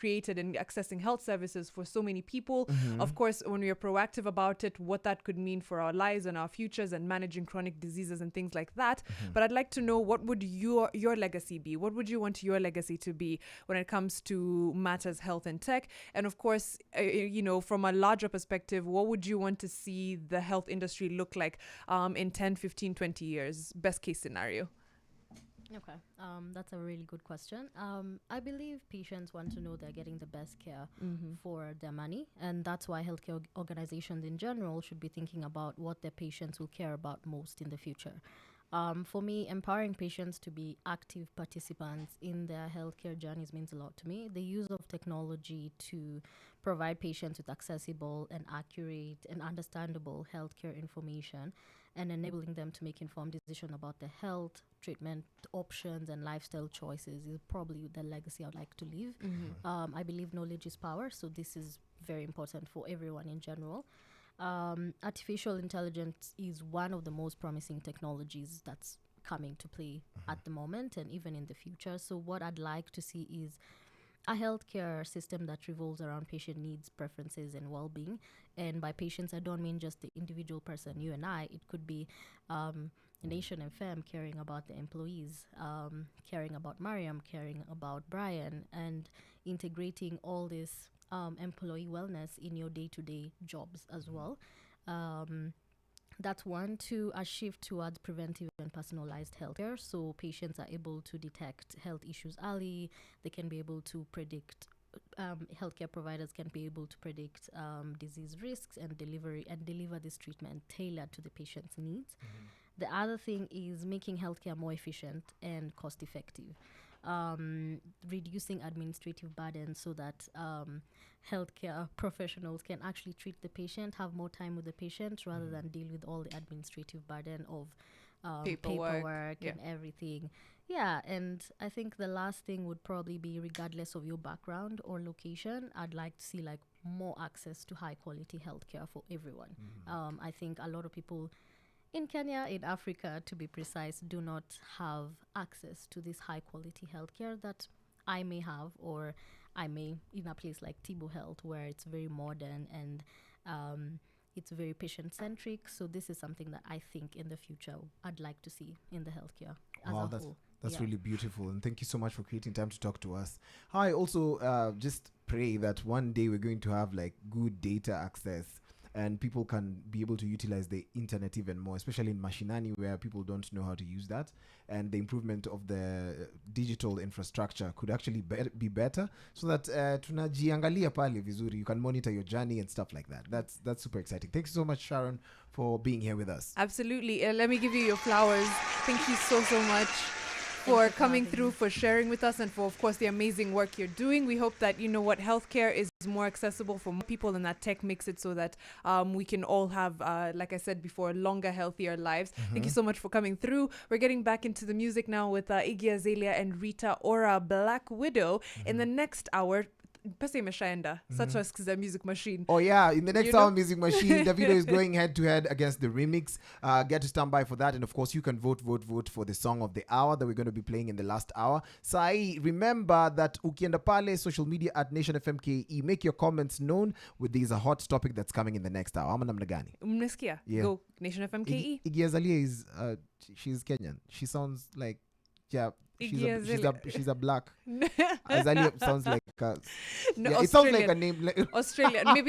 created in accessing health services for so many people. Of course, when we are proactive about it, what that could mean for our lives and our futures and managing chronic diseases and things like that. But I'd like to know, what would your legacy be? What would you want your legacy to be when it comes to matters health and tech? And of course, from a larger perspective, what would you want to see the health industry look like in 10, 15, 20 years? Best case scenario. Okay, that's a really good question. I believe patients want to know they're getting the best care for their money, and that's why healthcare organizations in general should be thinking about what their patients will care about most in the future. For me, empowering patients to be active participants in their healthcare journeys means a lot to me. The use of technology to provide patients with accessible and accurate and understandable healthcare information and enabling them to make informed decisions about their health, treatment options, and lifestyle choices is probably the legacy I'd like to leave. I believe knowledge is power, so this is very important for everyone in general. Artificial intelligence is one of the most promising technologies that's coming to play at the moment and even in the future. So what I'd like to see is a healthcare system that revolves around patient needs, preferences, and well-being. And by patients, I don't mean just the individual person, you and I. It could be Nation FM caring about the employees, caring about Mariam, caring about Brian, and integrating all this employee wellness in your day-to-day jobs as well. That's one. Two, a shift towards preventive and personalized healthcare. So patients are able to detect health issues early. They can be able to predict, healthcare providers can be able to predict disease risks and deliver this treatment tailored to the patient's needs. The other thing is making healthcare more efficient and cost effective. Reducing administrative burden so that healthcare professionals can actually treat the patient, have more time with the patient rather than deal with all the administrative burden of paperwork and everything. Yeah, and I think the last thing would probably be, regardless of your background or location, I'd like to see like more access to high quality healthcare for everyone. I think a lot of people in Kenya, in Africa, to be precise, do not have access to this high quality healthcare that I may have, or I may in a place like Tibu Health, where it's very modern and it's very patient centric. So this is something that I think in the future I'd like to see in the healthcare as a whole. That's really beautiful, and thank you so much for creating time to talk to us. I also just pray that one day we're going to have like good data access and people can be able to utilize the internet even more, especially in mashinani where people don't know how to use that, and the improvement of the digital infrastructure could actually be better, so that tunajiangalia pale vizuri, you can monitor your journey and stuff like that. That's super exciting. Thank you so much, Sharon, for being here with us. Absolutely. Let me give you your flowers. Thank you so much for coming through, for sharing with us, and for, of course, the amazing work you're doing. We hope that, healthcare is more accessible for more people, and that tech makes it so that we can all have, like I said before, longer, healthier lives. Thank you so much for coming through. We're getting back into the music now with Iggy Azalea and Rita Ora, Black Widow. In the next hour, pesa imeshaenda. Such a music machine. Oh yeah, in the next hour, Music Machine, Davido is going head to head against the remix. Get to stand by for that, and of course you can vote for the song of the hour that we're going to be playing in the last hour. Sai, remember that ukienda pale social media at Nation FM KE, make your comments known with this hot topic that's coming in the next hour. Ama namna gani? Mnesikia? Yeah. Go Nation FM KE. Iggy Azalea is she's Kenyan. She sounds like she's a black. Azalea sounds like no, it sounds like a name Australian. Maybe